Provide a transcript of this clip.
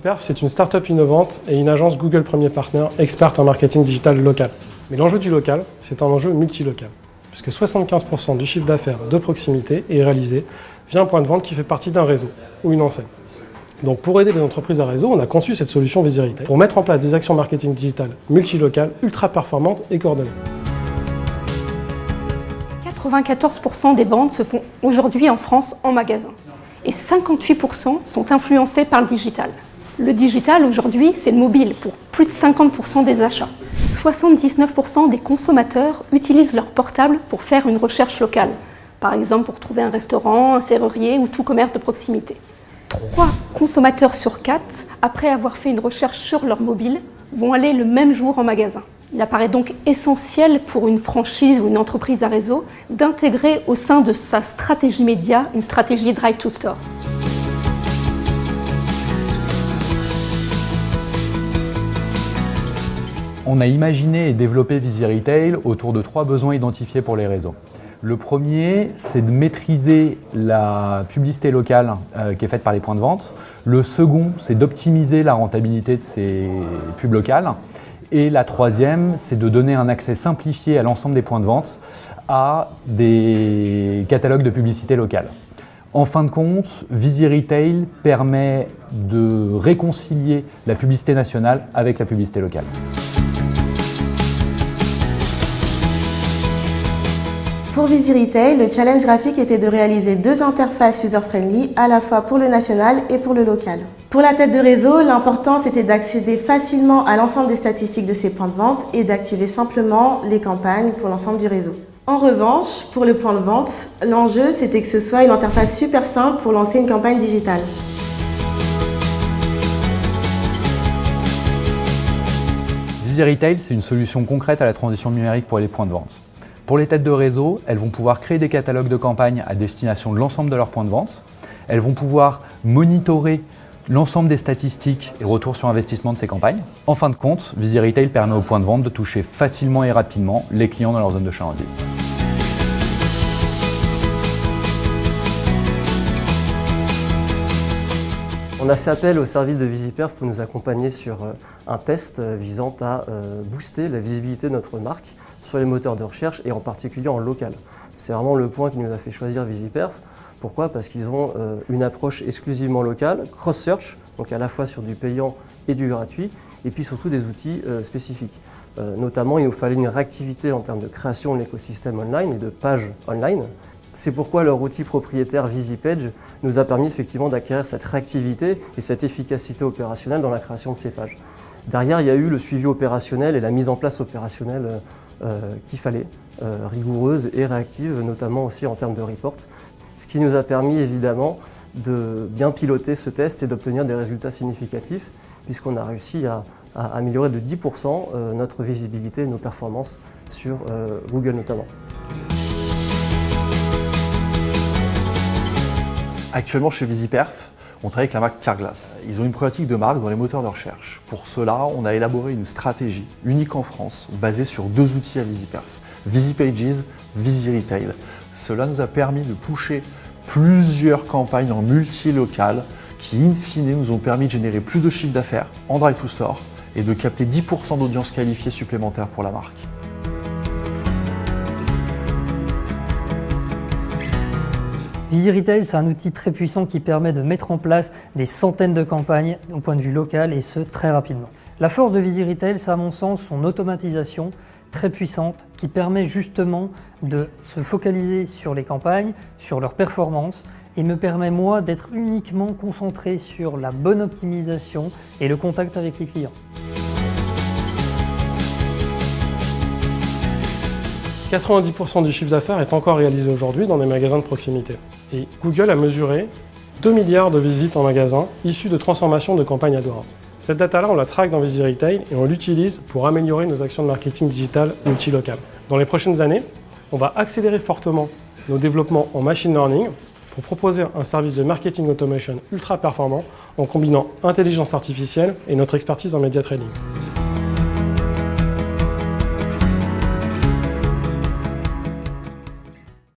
VisiPerf, c'est une start-up innovante et une agence Google Premier Partner experte en marketing digital local. Mais l'enjeu du local, c'est un enjeu multilocal, puisque 75% du chiffre d'affaires de proximité est réalisé via un point de vente qui fait partie d'un réseau ou une enseigne. Donc pour aider les entreprises à réseau, on a conçu cette solution VisiRetail pour mettre en place des actions marketing digital multilocales, ultra performantes et coordonnées. 94% des ventes se font aujourd'hui en France en magasin et 58% sont influencés par le digital. Le digital aujourd'hui, c'est le mobile pour plus de 50% des achats. 79% des consommateurs utilisent leur portable pour faire une recherche locale, par exemple pour trouver un restaurant, un serrurier ou tout commerce de proximité. 3 consommateurs sur 4, après avoir fait une recherche sur leur mobile, vont aller le même jour en magasin. Il apparaît donc essentiel pour une franchise ou une entreprise à réseau d'intégrer au sein de sa stratégie média une stratégie Drive to Store. On a imaginé et développé VisiRetail autour de 3 besoins identifiés pour les réseaux. Le premier, c'est de maîtriser la publicité locale qui est faite par les points de vente. Le second, c'est d'optimiser la rentabilité de ces pubs locales. Et la troisième, c'est de donner un accès simplifié à l'ensemble des points de vente à des catalogues de publicité locale. En fin de compte, VisiRetail permet de réconcilier la publicité nationale avec la publicité locale. Pour VisiRetail, le challenge graphique était de réaliser 2 interfaces user-friendly à la fois pour le national et pour le local. Pour la tête de réseau, l'important c'était d'accéder facilement à l'ensemble des statistiques de ces points de vente et d'activer simplement les campagnes pour l'ensemble du réseau. En revanche, pour le point de vente, l'enjeu c'était que ce soit une interface super simple pour lancer une campagne digitale. VisiRetail, c'est une solution concrète à la transition numérique pour les points de vente. Pour les têtes de réseau, elles vont pouvoir créer des catalogues de campagnes à destination de l'ensemble de leurs points de vente. Elles vont pouvoir monitorer l'ensemble des statistiques et retours sur investissement de ces campagnes. En fin de compte, VisiRetail permet aux points de vente de toucher facilement et rapidement les clients dans leur zone de chalandise. On a fait appel au service de VisiPerf pour nous accompagner sur un test visant à booster la visibilité de notre marque sur les moteurs de recherche et en particulier en local. C'est vraiment le point qui nous a fait choisir VisiPerf. Pourquoi ? Parce qu'ils ont une approche exclusivement locale, cross-search, donc à la fois sur du payant et du gratuit, et puis surtout des outils spécifiques. Notamment, il nous fallait une réactivité en termes de création de l'écosystème online et de pages online. C'est pourquoi leur outil propriétaire VisiPage nous a permis effectivement d'acquérir cette réactivité et cette efficacité opérationnelle dans la création de ces pages. Derrière, il y a eu le suivi opérationnel et la mise en place opérationnelle qu'il fallait, rigoureuse et réactive, notamment aussi en termes de report. Ce qui nous a permis évidemment de bien piloter ce test et d'obtenir des résultats significatifs, puisqu'on a réussi à améliorer de 10% notre visibilité et nos performances sur Google notamment. Actuellement chez VisiPerf, on travaille avec la marque Carglass. Ils ont une problématique de marque dans les moteurs de recherche. Pour cela, on a élaboré une stratégie unique en France, basée sur 2 outils à VisiPerf, VisiPages, VisiRetail. Cela nous a permis de pusher plusieurs campagnes en multi-local qui, in fine, nous ont permis de générer plus de chiffre d'affaires en Drive to Store et de capter 10% d'audience qualifiée supplémentaire pour la marque. VisiRetail, c'est un outil très puissant qui permet de mettre en place des centaines de campagnes au point de vue local et ce, très rapidement. La force de VisiRetail, c'est à mon sens son automatisation très puissante qui permet justement de se focaliser sur les campagnes, sur leurs performances et me permet moi d'être uniquement concentré sur la bonne optimisation et le contact avec les clients. 90% du chiffre d'affaires est encore réalisé aujourd'hui dans des magasins de proximité. Et Google a mesuré 2 milliards de visites en magasin issues de transformation de campagnes AdWords. Cette data-là, on la traque dans VisiRetail et on l'utilise pour améliorer nos actions de marketing digital multilocales. Dans les prochaines années, on va accélérer fortement nos développements en machine learning pour proposer un service de marketing automation ultra performant en combinant intelligence artificielle et notre expertise en média trading.